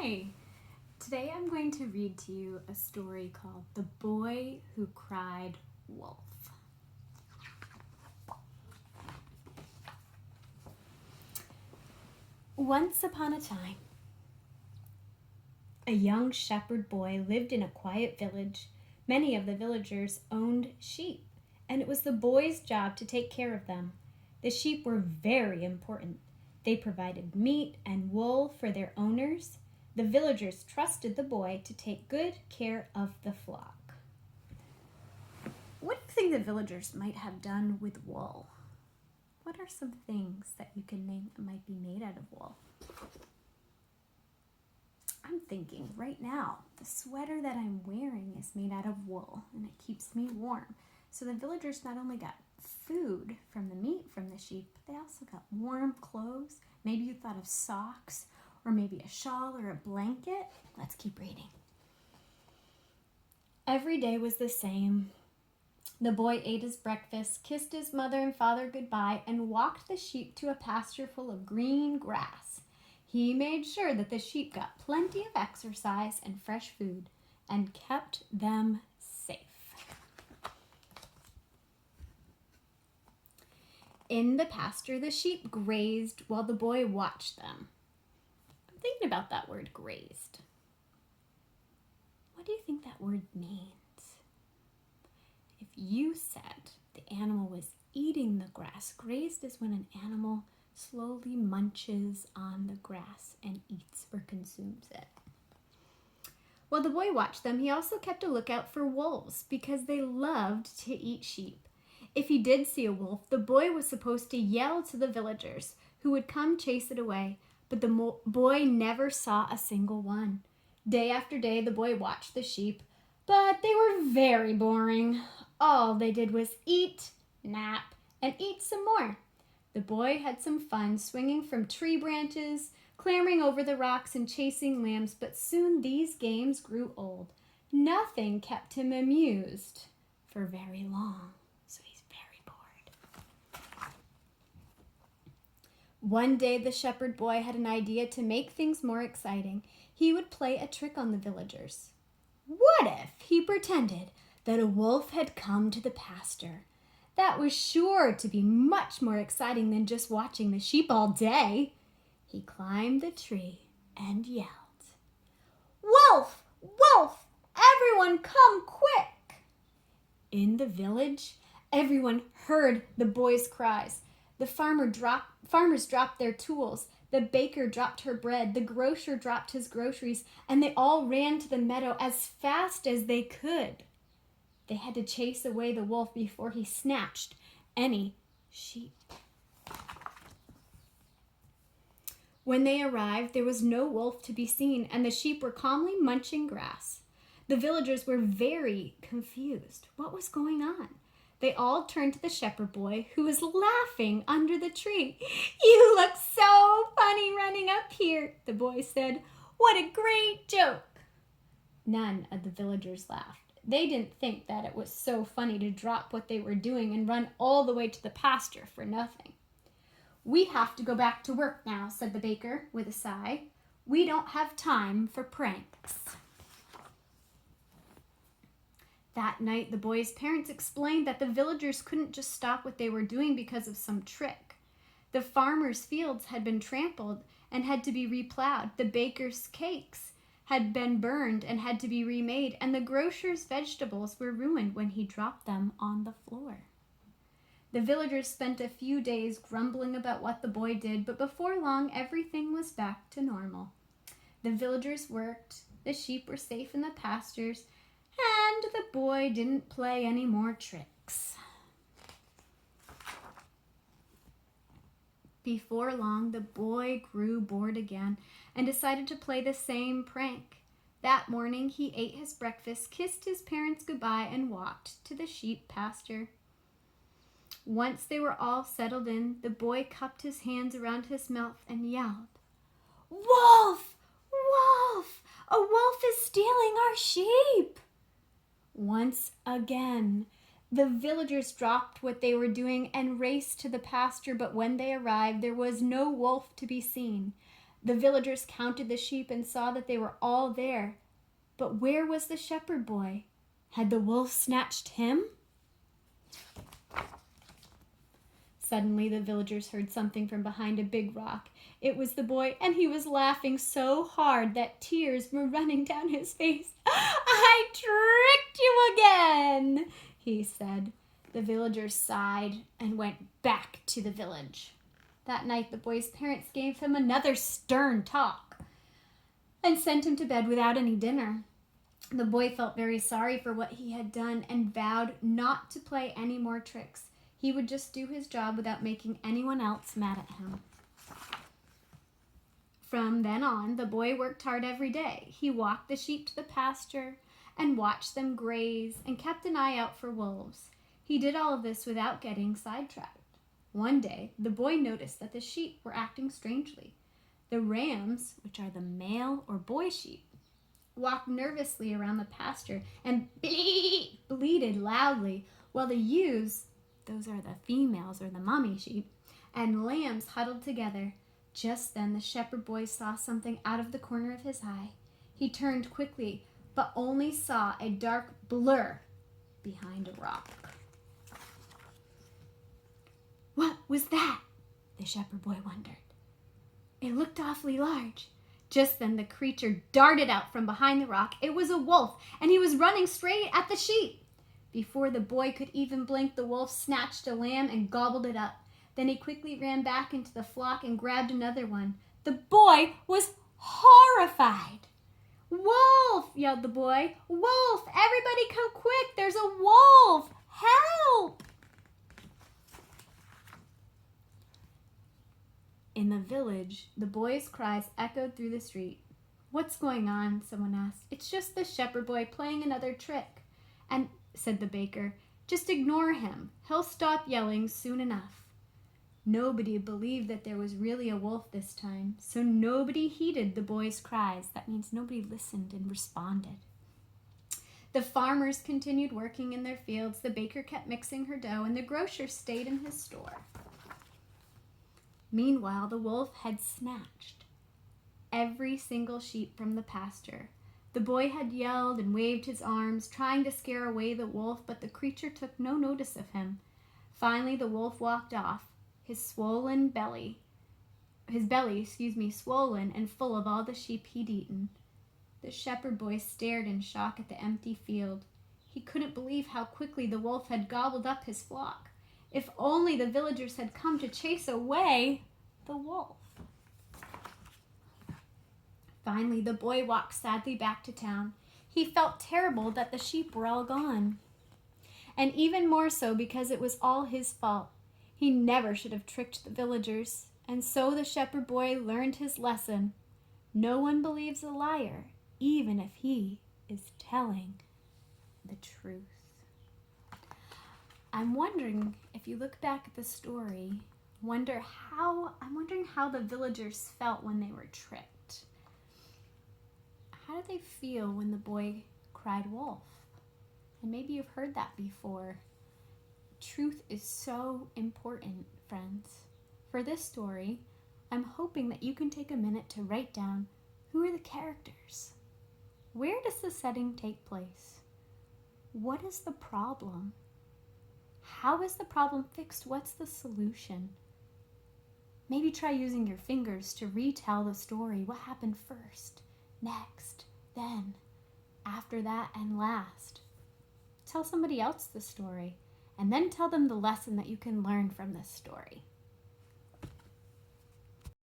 Hi! Today I'm going to read to you a story called The Boy Who Cried Wolf. Once upon a time, a young shepherd boy lived in a quiet village. Many of the villagers owned sheep, and it was the boy's job to take care of them. The sheep were very important. They provided meat and wool for their owners. The villagers trusted the boy to take good care of the flock. What do you think the villagers might have done with wool? What are some things that you can name that might be made out of wool? I'm thinking right now, the sweater that I'm wearing is made out of wool and it keeps me warm. So the villagers not only got food from the meat from the sheep, but they also got warm clothes. Maybe you thought of socks or maybe a shawl or a blanket. Let's keep reading. Every day was the same. The boy ate his breakfast, kissed his mother and father goodbye, and walked the sheep to a pasture full of green grass. He made sure that the sheep got plenty of exercise and fresh food and kept them safe. In the pasture, the sheep grazed while the boy watched them. I'm thinking about that word, grazed. What do you think that word means? If you said the animal was eating the grass, grazed is when an animal slowly munches on the grass and eats or consumes it. While the boy watched them, he also kept a lookout for wolves because they loved to eat sheep. If he did see a wolf, the boy was supposed to yell to the villagers, who would come chase it away, but the boy never saw a single one. Day after day, the boy watched the sheep, but they were very boring. All they did was eat, nap, and eat some more. The boy had some fun swinging from tree branches, clambering over the rocks, and chasing lambs, but soon these games grew old. Nothing kept him amused for very long, so he's very bored. One day, the shepherd boy had an idea to make things more exciting. He would play a trick on the villagers. What if he pretended that a wolf had come to the pasture? That was sure to be much more exciting than just watching the sheep all day. He climbed the tree and yelled, "Wolf! Wolf! Everyone come quick!" In the village, everyone heard the boy's cries. The farmers dropped their tools. The baker dropped her bread. The grocer dropped his groceries. And they all ran to the meadow as fast as they could. They had to chase away the wolf before he snatched any sheep. When they arrived, there was no wolf to be seen, and the sheep were calmly munching grass. The villagers were very confused. What was going on? They all turned to the shepherd boy, who was laughing under the tree. "You look so funny running up here," the boy said. "What a great joke." None of the villagers laughed. They didn't think that it was so funny to drop what they were doing and run all the way to the pasture for nothing. "We have to go back to work now," said the baker with a sigh. "We don't have time for pranks." That night, the boy's parents explained that the villagers couldn't just stop what they were doing because of some trick. The farmers' fields had been trampled and had to be replowed. The baker's cakes had been burned and had to be remade, and the grocer's vegetables were ruined when he dropped them on the floor. The villagers spent a few days grumbling about what the boy did, but before long, everything was back to normal. The villagers worked, the sheep were safe in the pastures, and the boy didn't play any more tricks. Before long, the boy grew bored again and decided to play the same prank. That morning, he ate his breakfast, kissed his parents goodbye, and walked to the sheep pasture. Once they were all settled in, the boy cupped his hands around his mouth and yelled, "Wolf! Wolf! A wolf is stealing our sheep!" Once again, the villagers dropped what they were doing and raced to the pasture, but when they arrived, there was no wolf to be seen. The villagers counted the sheep and saw that they were all there. But where was the shepherd boy? Had the wolf snatched him? Suddenly, the villagers heard something from behind a big rock. It was the boy, and he was laughing so hard that tears were running down his face. "I tricked you again," he said. The villagers sighed and went back to the village. That night, the boy's parents gave him another stern talk and sent him to bed without any dinner. The boy felt very sorry for what he had done and vowed not to play any more tricks. He would just do his job without making anyone else mad at him. From then on, the boy worked hard every day. He walked the sheep to the pasture and watched them graze and kept an eye out for wolves. He did all of this without getting sidetracked. One day, the boy noticed that the sheep were acting strangely. The rams, which are the male or boy sheep, walked nervously around the pasture and bleated loudly, while the ewes, those are the females or the mommy sheep, and lambs huddled together. Just then the shepherd boy saw something out of the corner of his eye. He turned quickly, but only saw a dark blur behind a rock. What was that? The shepherd boy wondered. It looked awfully large. Just then the creature darted out from behind the rock. It was a wolf, and he was running straight at the sheep. Before the boy could even blink, the wolf snatched a lamb and gobbled it up. Then he quickly ran back into the flock and grabbed another one. The boy was horrified. "Wolf!" yelled the boy. "Wolf! Everybody come quick! There's a wolf! Help!" In the village, the boy's cries echoed through the street. "What's going on?" someone asked. "It's just the shepherd boy playing another trick." "And," said the baker, "just ignore him. He'll stop yelling soon enough." Nobody believed that there was really a wolf this time, so nobody heeded the boy's cries. That means nobody listened and responded. The farmers continued working in their fields, the baker kept mixing her dough, and the grocer stayed in his store. Meanwhile, the wolf had snatched every single sheep from the pasture. The boy had yelled and waved his arms, trying to scare away the wolf, but the creature took no notice of him. Finally, the wolf walked off, his belly swollen and full of all the sheep he'd eaten. The shepherd boy stared in shock at the empty field. He couldn't believe how quickly the wolf had gobbled up his flock. If only the villagers had come to chase away the wolf. Finally, the boy walked sadly back to town. He felt terrible that the sheep were all gone, and even more so because it was all his fault. He never should have tricked the villagers, and so the shepherd boy learned his lesson. No one believes a liar, even if he is telling the truth. I'm wondering, if you look back at the story, I'm wondering how the villagers felt when they were tricked. How did they feel when the boy cried wolf? And maybe you've heard that before. Truth is so important, friends. For this story, I'm hoping that you can take a minute to write down who are the characters. Where does the setting take place? What is the problem? How is the problem fixed? What's the solution? Maybe try using your fingers to retell the story. What happened first, next, then, after that, and last. Tell somebody else the story, and then tell them the lesson that you can learn from this story.